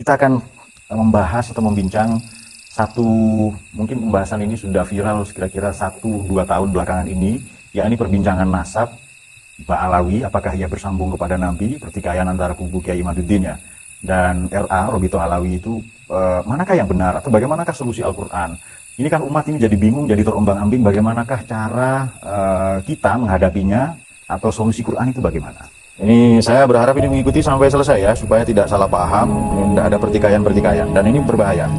Kita akan membahas atau membincang satu, mungkin pembahasan ini sudah viral kira-kira 1-2 tahun belakangan ini, yakni perbincangan nasab Ba'alawi, apakah ia bersambung kepada Nabi, pertikaian antara kubu Kiai Imaduddin ya, dan RA, Robito Alawi itu, manakah yang benar, atau bagaimanakah solusi Al-Quran. Ini kan umat ini jadi bingung, jadi terombang-ambing, bagaimanakah cara kita menghadapinya, atau solusi Quran itu bagaimana. Ini saya berharap ini mengikuti sampai selesai ya, supaya tidak salah paham, tidak ada pertikaian-pertikaian, dan ini berbahaya.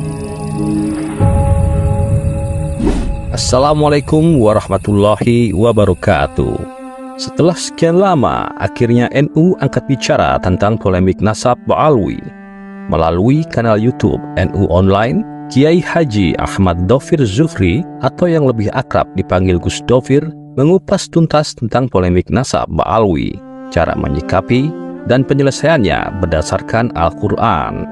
Assalamualaikum warahmatullahi wabarakatuh. Setelah sekian lama, akhirnya NU angkat bicara tentang polemik nasab Ba'alawi. Melalui kanal YouTube NU Online, Kiai Haji Ahmad Dhofir Zuhri atau yang lebih akrab dipanggil Gus Dhofir mengupas tuntas tentang polemik nasab Ba'alawi, cara menyikapi dan penyelesaiannya berdasarkan Al-Quran.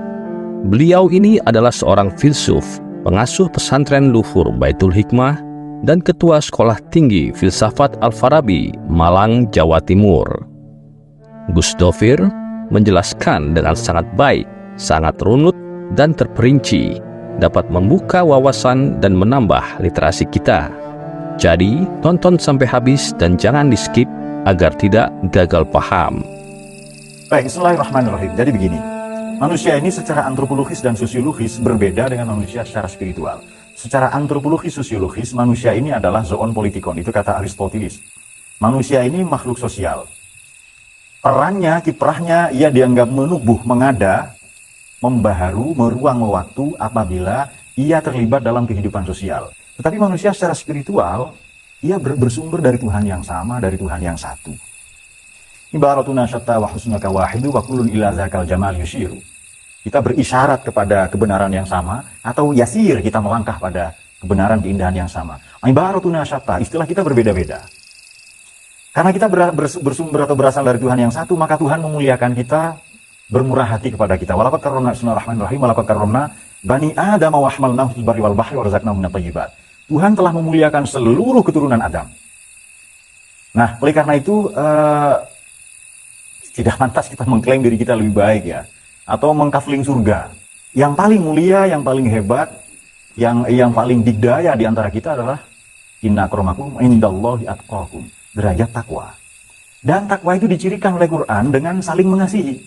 Beliau ini adalah seorang filsuf, pengasuh pesantren Luhur Baitul Hikmah, dan Ketua Sekolah Tinggi Filsafat Al-Farabi, Malang, Jawa Timur. Gus Dhofir menjelaskan dengan sangat baik, sangat runut, dan terperinci, dapat membuka wawasan dan menambah literasi kita. Jadi, tonton sampai habis dan jangan di-skip agar tidak gagal paham. Baik, bismillahirrahmanirrahim. Jadi begini, manusia ini secara antropologis dan sosiologis berbeda dengan manusia secara spiritual. Secara antropologis sosiologis, manusia ini adalah zoon politikon, itu kata Aristoteles. Manusia ini makhluk sosial. Perannya, kiprahnya, ia dianggap menubuh, mengada, membaharu, meruang waktu apabila ia terlibat dalam kehidupan sosial. Tetapi manusia secara spiritual, ia bersumber dari Tuhan yang sama, dari Tuhan yang satu. Ibaratuna syatta wa husnaka wahidu wa kullun ila zakal jamal yushiru. Kita berisyarat kepada kebenaran yang sama, atau yasir, kita melangkah pada kebenaran keindahan yang sama. Ibaratuna syatta, istilah kita berbeda-beda. Karena kita bersumber atau berasal dari Tuhan yang satu, maka Tuhan memuliakan kita, bermurah hati kepada kita. Walaqad karramna, bismillahirrahmanirrahim, walaqad karramna bani Adam wa hamalnahum fil barri wal bahri wa razaqnahum minat thayyibat. Tuhan telah memuliakan seluruh keturunan Adam. Nah, oleh karena itu, tidak pantas kita mengklaim diri kita lebih baik ya, atau mengkafling surga. Yang paling mulia, yang paling hebat, yang paling digdaya di antara kita adalah inna akramakum indallahi atqakum, derajat takwa. Dan takwa itu dicirikan oleh Quran dengan saling mengasihi.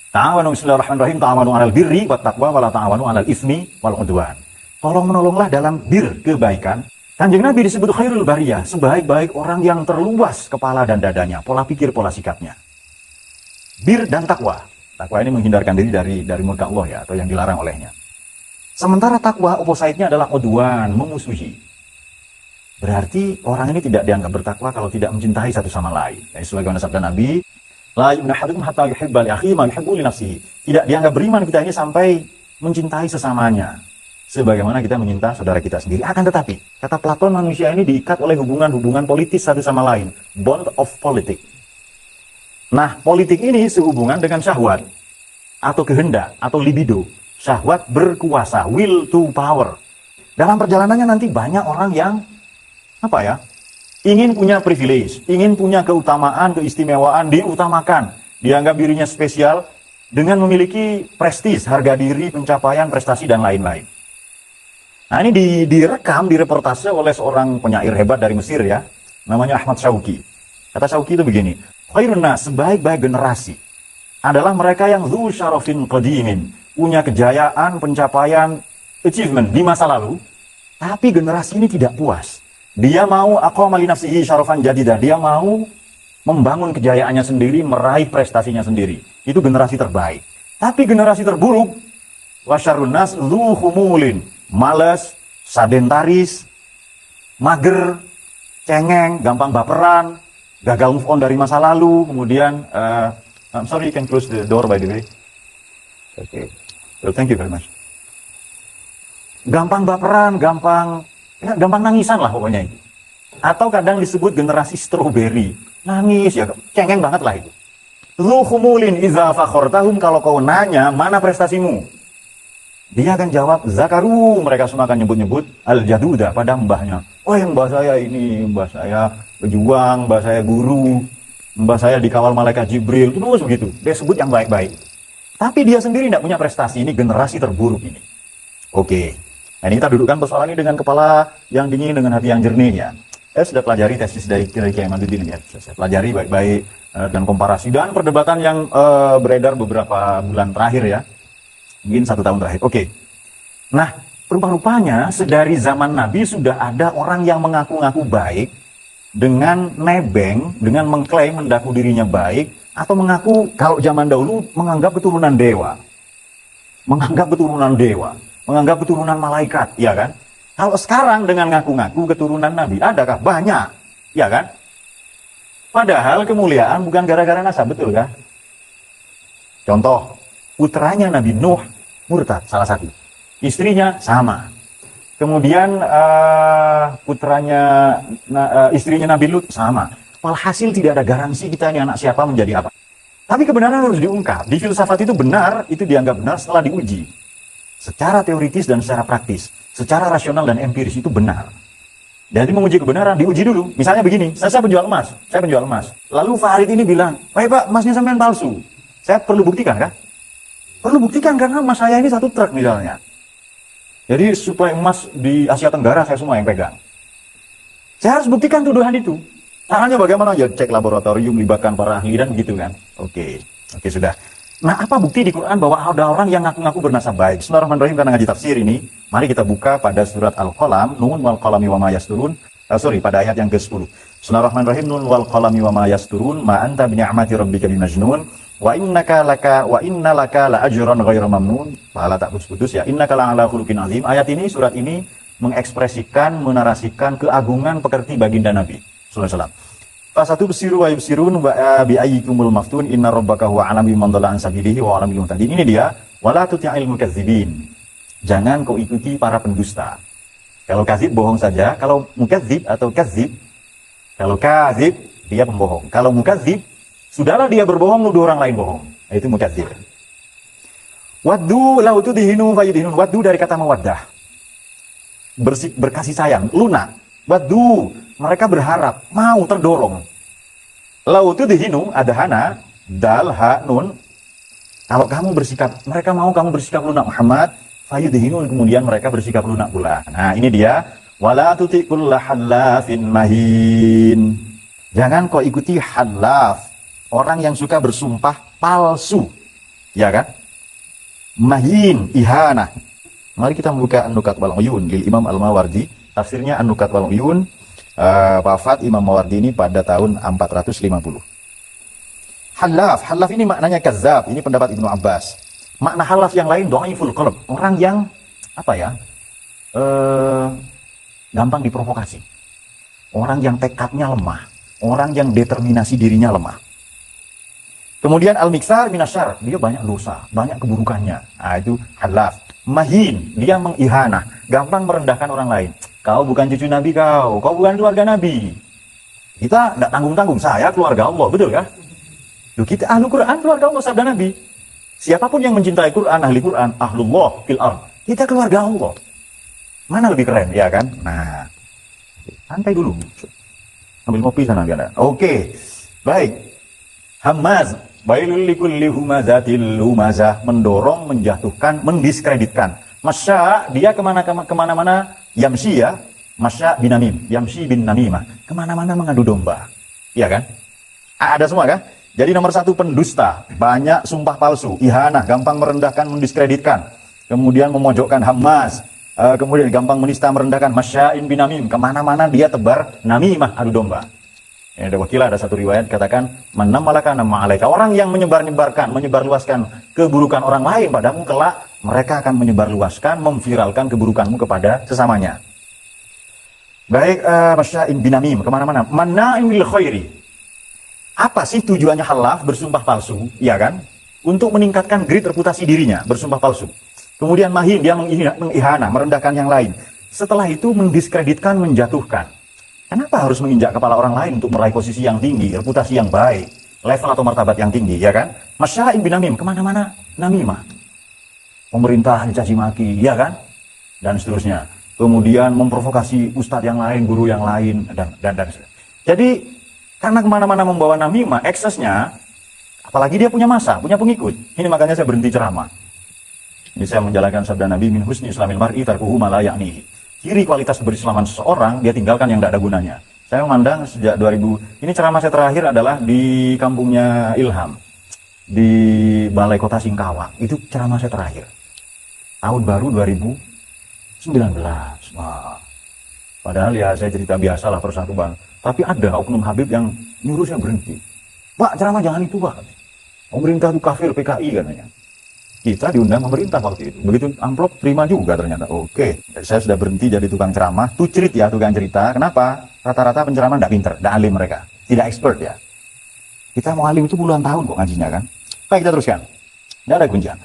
Ta'awanu bismillahirrahmanirrahim, ta'awanu 'alal birri wat taqwa wa la ta'awanu 'alal ismi wal 'udwan. Tolong menolonglah dalam kebaikan. Kanjeng Nabi disebut khairul bariyah, sebaik-baik orang yang terluas kepala dan dadanya, pola pikir, pola sikapnya. Bir dan takwa. Takwa ini menghindarkan diri dari murka Allah ya, atau yang dilarang olehnya. Sementara takwa opposite-nya adalah udwan, memusuhi. Berarti orang ini tidak dianggap bertakwa kalau tidak mencintai satu sama lain. Ya, sebagaimana sabda Nabi, la yu'minu ahadukum hatta yuhibba li akhihi ma yuhibbu li nafsihi. Tidak dianggap beriman kita ini sampai mencintai sesamanya sebagaimana kita mencinta saudara kita sendiri. Akan tetapi, kata Platon, manusia ini diikat oleh hubungan-hubungan politis satu sama lain, bond of politik. Nah, politik ini sehubungan dengan syahwat, atau kehendak, atau libido. Syahwat berkuasa, will to power. Dalam perjalanannya nanti banyak orang yang, ingin punya privilege, ingin punya keutamaan, keistimewaan, diutamakan. Dianggap dirinya spesial, dengan memiliki prestis, harga diri, pencapaian, prestasi, dan lain-lain. Nah, ini direkam, direportase oleh seorang penyair hebat dari Mesir ya, namanya Ahmad Syauqi. Kata Syauqi itu begini, khairun nas, sebaik-baik generasi adalah mereka yang dzu syarafin qadimin, punya kejayaan, pencapaian, achievement di masa lalu, tapi generasi ini tidak puas. Dia mau aqama li nafsihi syarafan jadidah, dia mau membangun kejayaannya sendiri, meraih prestasinya sendiri. Itu generasi terbaik. Tapi generasi terburuk, wasyarrun nas dzu khumulin, malas, sedentaris, mager, cengeng, gampang baperan, gagal move on dari masa lalu, kemudian I'm sorry, you can close the door by the way. Okay. Well, thank you very much. Gampang baperan, gampang nangisan lah pokoknya itu. Atau kadang disebut generasi strawberry. Nangis ya, cengeng banget lah itu. Lu khumulin iza fakhortahum, kalau kau nanya mana prestasimu, dia akan jawab zakaru, mereka semua akan nyebut-nyebut al-jaduda pada mbahnya. Oh, yang mbah saya ini, mbah saya pejuang, mbah saya guru, mbah saya dikawal malaikat Jibril, terus begitu. Dia sebut yang baik-baik. Tapi dia sendiri tidak punya prestasi. Ini generasi terburuk ini. Oke. Nah, ini kita dudukkan persoalan ini dengan kepala yang dingin, dengan hati yang jernih ya. Saya sudah pelajari tesis dari Kiai Imaduddin ya. Saya pelajari baik-baik dan komparasi dan perdebatan yang beredar beberapa bulan terakhir ya. Mungkin 1 tahun terakhir. Oke. Nah, rupa-rupanya dari zaman Nabi sudah ada orang yang mengaku-ngaku baik dengan nebeng, dengan mengklaim mendaku dirinya baik, atau mengaku kalau zaman dahulu menganggap keturunan dewa. Menganggap keturunan dewa, menganggap keturunan malaikat, ya kan? Kalau sekarang dengan ngaku-ngaku keturunan Nabi, adakah? Banyak, ya kan? Padahal kemuliaan bukan gara-gara nasab, betul kan? Contoh, putranya Nabi Nuh murtad, salah satu. Istrinya sama. Kemudian istrinya Nabi Lut sama. Walhasil tidak ada garansi kita ini anak siapa menjadi apa. Tapi kebenaran harus diungkap. Di filsafat itu benar, itu dianggap benar setelah diuji. Secara teoritis dan secara praktis. Secara rasional dan empiris itu benar. Jadi menguji kebenaran, diuji dulu. Misalnya begini, saya penjual emas. Saya penjual emas. Lalu Farid ini bilang, Pak, emasnya sampean palsu. Saya perlu buktikan kan? Perlu buktikan karena emas saya ini 1 truk misalnya. Jadi suplai emas di Asia Tenggara saya semua yang pegang. Saya harus buktikan tuduhan itu. Caranya bagaimana? Ya cek laboratorium, libatkan para ahli dan begitu kan. Oke, sudah. Nah, apa bukti di Quran bahwa ada orang yang ngaku-ngaku bernasab baik? Bismillahirrahmanirrahim, karena ngaji tafsir ini, mari kita buka pada surat Al-Qalam, Nun wal qalami wa ma yasturun. Pada ayat yang ke-10. Bismillahirrahmanirrahim, Nun wal qalami wa ma yasturun, ma anta bi ni'mati rabbika bimajnun. Wa inna laka la ajran ghairu mamnun. Pahala tak putus-putus ya. Innaka la'ala khuluqin azim. Ayat ini, surat ini mengekspresikan, menarasikan keagungan pekerti baginda Nabi sallallahu alaihi wasallam. Fasatu besiru wa yubsirun wa bi ayyikumul maftun inna rabbaka huwa alam biman dhalla an sabilihi wa alam bil muhtadin. Ini dia, wala tuti'il mukadzibin. Jangan kau ikuti para pendusta. Kalau kadzib bohong saja, kalau mukadzib atau kadzib, kalau kadzib dia pembohong. Kalau mukadzib sudahlah dia berbohong, nuduh orang lain bohong. Nah, itu mukadzib. Waddu lau tudhinu fayudhinun. Waddu dari kata mawaddah. Berkasih sayang, lunak. Waddu, mereka berharap, mau terdorong. Lau tudhinu ada hana, dal ha nun. Kalau kamu bersikap, mereka mau kamu bersikap lunak Muhammad, fayudhinun, kemudian mereka bersikap lunak pula. Nah, ini dia, wala tuti'kulla hallafin mahin. Jangan kau ikuti halaf, orang yang suka bersumpah palsu, ya kan? Mahin, ihana. Mari kita membuka An-Nukat wal Uyun lil Imam Al-Mawardi. Tafsirnya An-Nukat wal Uyun. Wafat Imam Mawardi ini pada tahun 450. Halaf ini maknanya kadzab. Ini pendapat Ibnu Abbas. Makna halaf yang lain dhaiful qalb. Orang yang apa ya? Gampang diprovokasi. Orang yang tekadnya lemah. Orang yang determinasi dirinya lemah. Kemudian al-miksar minasyar, dia banyak dosa, banyak keburukannya. Nah, itu halaf. Mahin, dia mengihanah, gampang merendahkan orang lain. Kau bukan cucu Nabi kau bukan keluarga Nabi. Kita tidak tanggung-tanggung, saya keluarga Allah, betul kan? Loh, kita ahlu Quran, keluarga Allah, sabda Nabi. Siapapun yang mencintai Quran, ahli Quran, ahlullah fil ard, kita keluarga Allah. Mana lebih keren, ya kan? Nah, santai dulu. Ambil kopi sana, biar. Oke, baik. Hamaz, bailul likulli humazatil humazah, mendorong, menjatuhkan, mendiskreditkan. Masya, dia kemana-mana, yamsi ya, masya bin namim, yamsi bin namimah, kemana-mana mengadu domba, ya kan? Ada semua kan? Jadi nomor 1 pendusta, banyak sumpah palsu, ihanah, gampang merendahkan, mendiskreditkan, kemudian memojokkan Hamaz, kemudian gampang menista, merendahkan, masya'in bin namim, kemana-mana dia tebar namimah, adu domba. Ada wakilah, ada satu riwayat katakan manammalaka nama alaika, orang yang menyebarluaskan keburukan orang lain padamu, kelak mereka akan menyebarluaskan, memviralkan keburukanmu kepada sesamanya. Baik, masya'in binamim, kemana-mana. Manna'in lil khairi. Apa sih tujuannya halaf, bersumpah palsu, ya kan? Untuk meningkatkan grade reputasi dirinya, bersumpah palsu. Kemudian mahin, dia mengihana, merendahkan yang lain. Setelah itu mendiskreditkan, menjatuhkan. Kenapa harus menginjak kepala orang lain untuk meraih posisi yang tinggi, reputasi yang baik, level atau martabat yang tinggi, ya kan? Masya'in binamim, kemana-mana namimah. Pemerintah dicaci maki, ya kan? Dan seterusnya. Kemudian memprovokasi ustadz yang lain, guru yang lain, dan seterusnya. Jadi, karena kemana-mana membawa namimah, eksesnya, Apalagi dia punya masa, punya pengikut. Ini makanya saya berhenti ceramah. Ini saya menjalankan sabda Nabi, min husni islamil mar'i tarkuhu ma la ya'nihi. Ciri kualitas berislaman seseorang, dia tinggalkan yang tidak ada gunanya. Saya memandang sejak 2000, ini ceramah saya terakhir adalah di kampungnya Ilham, di Balai Kota Singkawang. Itu ceramah saya terakhir. Tahun baru 2019. Wah. Padahal ya saya cerita biasa lah persatu bang. Tapi ada oknum Habib yang nyuruh saya berhenti. Pak, ceramah jangan itu pak. Pemerintah itu kafir PKI katanya. Kita diundang pemerintah waktu itu. Begitu amplop terima juga ternyata. Oke, saya sudah berhenti jadi tukang ceramah. Tucerit ya tukang cerita. Kenapa? Rata-rata penceramah tidak pinter, tidak alim mereka. Tidak expert ya. Kita mau alim itu puluhan tahun kok ngajinya kan. Baik, kita teruskan. Tidak ada kuncian.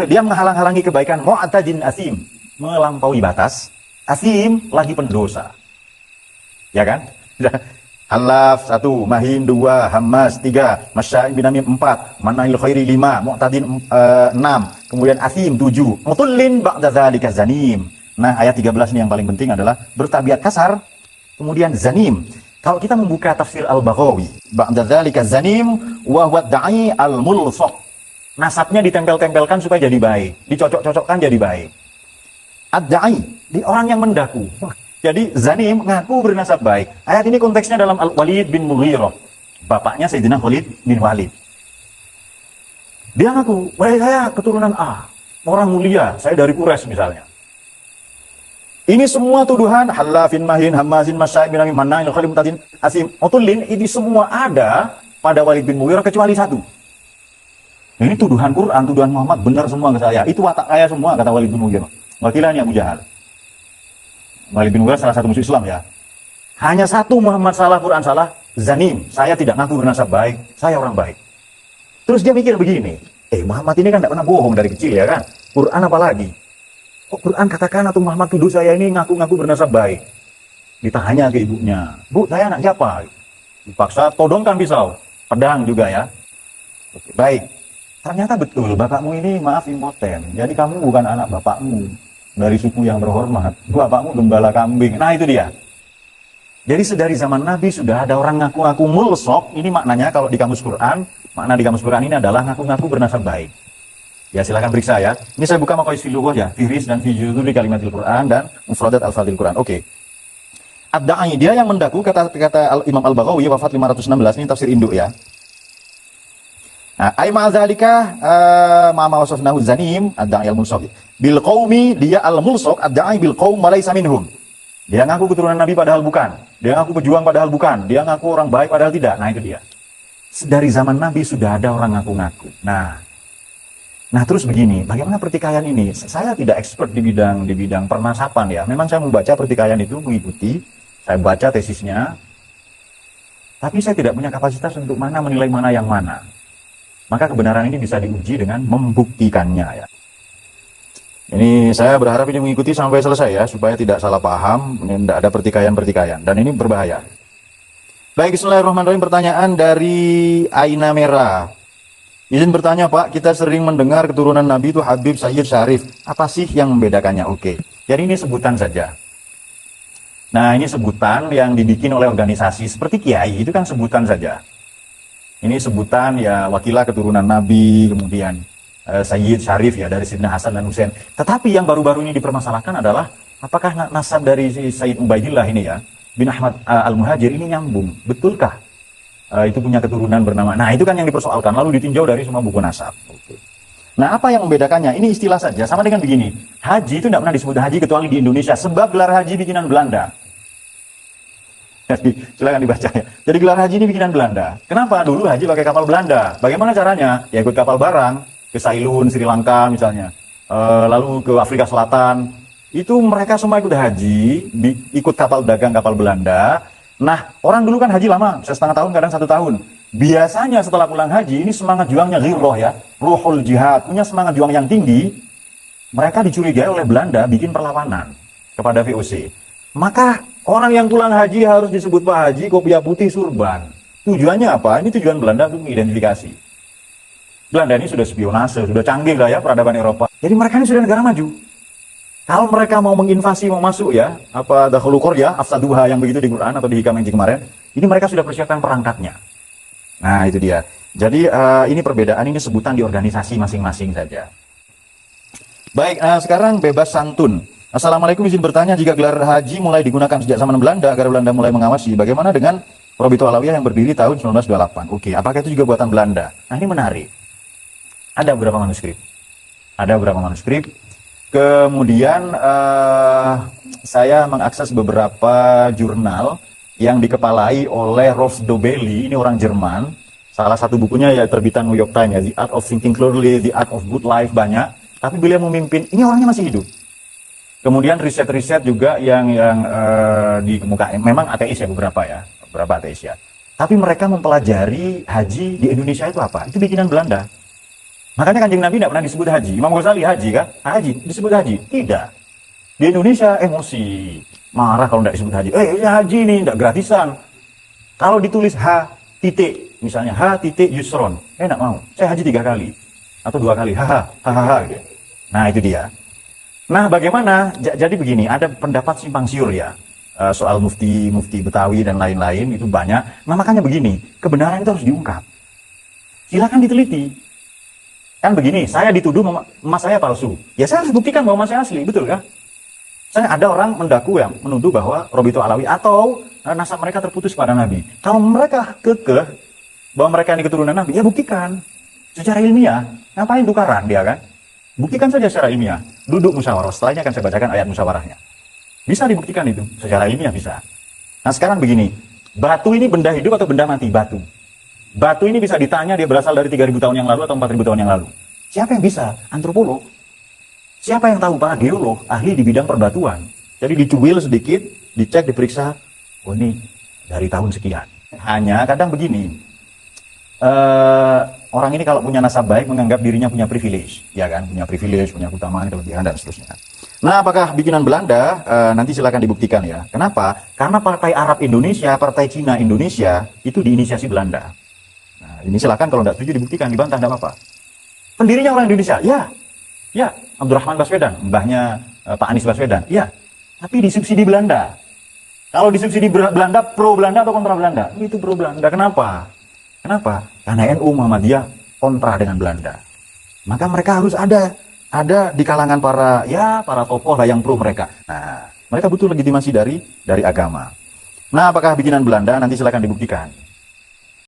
Dia menghalang-halangi kebaikan. Mu'tadin asim. Melampaui batas. Asim lagi pendosa. Ya kan? Halaf 1, Mahin 2, Hammas 3, Masya'in binamim 4, Manahil khairi 5, Mu'tadin 6, kemudian Asim 7, Mutullin ba'da dzalika zanim. Nah, ayat 13 ini yang paling penting adalah bertabiat kasar, kemudian zanim. Kalau kita membuka tafsir Al-Baghawi, ba'da dzalika zanim wa huwa da'i al-mulsaq. Nasabnya ditempel-tempelkan supaya jadi baik, dicocok-cocokkan jadi baik. Ad-da'i, di orang yang mendaku. Jadi zanim mengaku bernasab baik. Ayat ini konteksnya dalam Al-Walid bin Mughirah. Bapaknya Sayyidina Khalid bin Walid. Dia ngaku, wah saya keturunan A. Orang mulia, saya dari Quraisy misalnya. Ini semua tuduhan, halafin mahin, hammazin, masya'in, binamim, manna'in, khalid, mutadin, asim, otullin. Ini semua ada pada Walid bin Mughirah kecuali satu. Ini tuduhan Quran, tuduhan Muhammad, benar semua ke saya. Itu watak kaya semua, kata Walid bin Mughirah. Wakilannya Abu Jahal. Walid bin Mughirah salah satu musuh Islam ya. Hanya satu, Muhammad salah, Quran salah, zanim. Saya tidak ngaku bernasab baik, saya orang baik. Terus dia mikir begini, Muhammad ini kan tidak pernah bohong dari kecil ya kan. Quran apalagi? Kok Quran katakan atau Muhammad tuduh saya ini ngaku-ngaku bernasab baik? Ditanya ke ibunya, Bu, saya anak siapa? Dipaksa todongkan pisau, pedang juga ya. Oke, baik. Ternyata betul, bapakmu ini maaf impoten. Jadi kamu bukan anak bapakmu. Dari suku yang terhormat, bapakmu gembala kambing. Nah itu dia. Jadi sedari zaman Nabi sudah ada orang ngaku-ngaku mulsok. Ini maknanya kalau di kamus Quran, makna di kamus Quran ini adalah ngaku-ngaku bernasab baik. Ya silakan periksa ya. Ini saya buka maqais fil lughah ya, firis dan fi juzuri kalimatil Quran dan mufradat al-fadhil Quran. Oke. Ad-da'i, dia yang mendaku, kata Imam Al-Baghawi wafat 516, ini tafsir induk ya. Nah, ay ma'adzalika ma'ama wasafnahu zanim ad-da'i al-mulsaq. Bil qaumi, dia al-mulsaq ad-da'i bil qaum malaysa minhum. Dia ngaku keturunan Nabi padahal bukan. Dia ngaku pejuang padahal bukan. Dia ngaku orang baik padahal tidak. Nah, itu dia. Dari zaman Nabi sudah ada orang ngaku-ngaku. Nah terus begini, bagaimana pertikaian ini? Saya tidak expert di bidang pernasapan ya. Memang saya membaca pertikaian itu, mengikuti, saya baca tesisnya. Tapi saya tidak punya kapasitas untuk menilai mana yang mana. Maka kebenaran ini bisa diuji dengan membuktikannya ya. Ini saya berharap ini mengikuti sampai selesai ya, supaya tidak salah paham, tidak ada pertikaian-pertikaian, dan ini berbahaya. Baik, bismillahirrahmanirrahim. Pertanyaan dari Aina Merah. Izin bertanya Pak, kita sering mendengar keturunan Nabi itu Habib, Sayyid, Syarif. Apa sih yang membedakannya? Oke, jadi ini sebutan saja. Nah ini sebutan yang dibikin oleh organisasi seperti Kiai, itu kan sebutan saja. Ini sebutan ya wakilah keturunan Nabi, kemudian Sayyid, Syarif ya dari Sidna Hasan dan Husain. Tetapi yang baru-baru ini dipermasalahkan adalah apakah nasab dari Sayyid Ubaidillah ini ya bin Ahmad Al-Muhajir ini nyambung? Betulkah itu punya keturunan bernama? Nah itu kan yang dipersoalkan, lalu ditinjau dari semua buku nasab. Oke. Nah apa yang membedakannya? Ini istilah saja, sama dengan begini. Haji itu tidak pernah disebut haji kecuali di Indonesia, sebab gelar haji bikinan Belanda. Jadi silakan dibaca ya. Jadi gelar haji ini bikinan Belanda. Kenapa? Dulu haji pakai kapal Belanda. Bagaimana caranya? Ya ikut kapal barang ke Ceylon, Sri Lanka misalnya, lalu ke Afrika Selatan. Itu mereka semua ikut haji, ikut kapal dagang kapal Belanda. Nah orang dulu kan haji lama, bisa setengah tahun, kadang 1 tahun. Biasanya setelah pulang haji ini semangat juangnya ghirrah ya, ruhul jihad, punya semangat juang yang tinggi. Mereka dicurigai oleh Belanda bikin perlawanan kepada VOC. Maka orang yang pulang haji harus disebut Pak Haji, kopiah putih, surban. Tujuannya apa? Ini tujuan Belanda untuk mengidentifikasi. Belanda ini sudah spionase, sudah canggih lah ya peradaban Eropa. Jadi mereka ini sudah negara maju. Kalau mereka mau menginvasi, mau masuk ya, apa dahulu Korea, afsaduha yang begitu di Quran atau di Hikam yang kemarin, ini mereka sudah persiapkan perangkatnya. Nah itu dia. Jadi ini perbedaan, ini sebutan di organisasi masing-masing saja. Baik, sekarang bebas santun. Assalamualaikum, izin bertanya, jika gelar haji mulai digunakan sejak zaman Belanda agar Belanda mulai mengawasi, bagaimana dengan Robito Alawiyah yang berdiri tahun 1928? Oke, apakah itu juga buatan Belanda? Nah, ini menarik. Ada beberapa manuskrip. Ada beberapa manuskrip. Kemudian saya mengakses beberapa jurnal yang dikepalai oleh Rolf Dobelli, ini orang Jerman. Salah satu bukunya ya terbitan New York Times, ya, The Art of Thinking Clearly, The Art of Good Life, banyak. Tapi beliau memimpin, ini orangnya masih hidup. Kemudian riset-riset juga yang dikemukakan, memang ateis ya beberapa ateis ya. Tapi mereka mempelajari haji di Indonesia itu apa? Itu bikinan Belanda. Makanya Kanjeng Nabi tidak pernah disebut haji. Imam Ghazali haji kan? Haji, disebut haji? Tidak. Di Indonesia emosi, marah kalau tidak disebut haji. Haji ini tidak gratisan. Kalau ditulis H titik, misalnya H titik Yusron, tidak mau. Saya haji 3 kali atau 2 kali, hahaha. Gitu. Nah itu dia. Nah bagaimana? Jadi begini, ada pendapat simpang siur ya soal mufti Betawi dan lain-lain itu banyak. Nah makanya begini, kebenaran itu harus diungkap. Silakan diteliti. Kan begini, saya dituduh emas saya palsu. Ya saya harus buktikan bahwa emas saya asli, betul kan? Saya ada orang mendaku yang menuduh bahwa Robito Alawi atau nasab mereka terputus pada Nabi. Kalau mereka kekeh bahwa mereka ini keturunan Nabi, ya buktikan secara ilmiah. Ngapain tukaran dia kan? Buktikan saja secara ilmiah. Duduk musyawarah. Setelahnya akan saya bacakan ayat musyawarahnya. Bisa dibuktikan itu secara ilmiah bisa. Nah sekarang begini, batu ini benda hidup atau benda mati? Batu. Batu ini bisa ditanya dia berasal dari 3.000 tahun yang lalu atau 4.000 tahun yang lalu. Siapa yang bisa? Antropolog. Siapa yang tahu? Para geolog, ahli di bidang perbatuan. Jadi dicubil sedikit, dicek, diperiksa. Oh ini dari tahun sekian. Hanya kadang begini, orang ini kalau punya nasab baik menganggap dirinya punya privilege, ya kan? Punya privilege, punya keutamaan, kelebihan dan seterusnya. Nah, apakah bikinan Belanda? Nanti silakan dibuktikan ya. Kenapa? Karena Partai Arab Indonesia, Partai Cina Indonesia itu diinisiasi Belanda. Nah, ini silakan kalau tidak setuju dibuktikan, dibantah tidak apa-apa. Pendirinya orang Indonesia, ya, Abdurrahman Baswedan, mbahnya Pak Anies Baswedan, ya. Tapi disubsidi Belanda. Kalau disubsidi Belanda, pro Belanda atau kontra Belanda? Itu pro Belanda. Kenapa? Karena NU Muhammadiyah kontra dengan Belanda. Maka mereka harus ada di kalangan para tokoh lah yang pro mereka. Nah, mereka butuh legitimasi dari agama. Nah, apakah bikinan Belanda? Nanti silakan dibuktikan.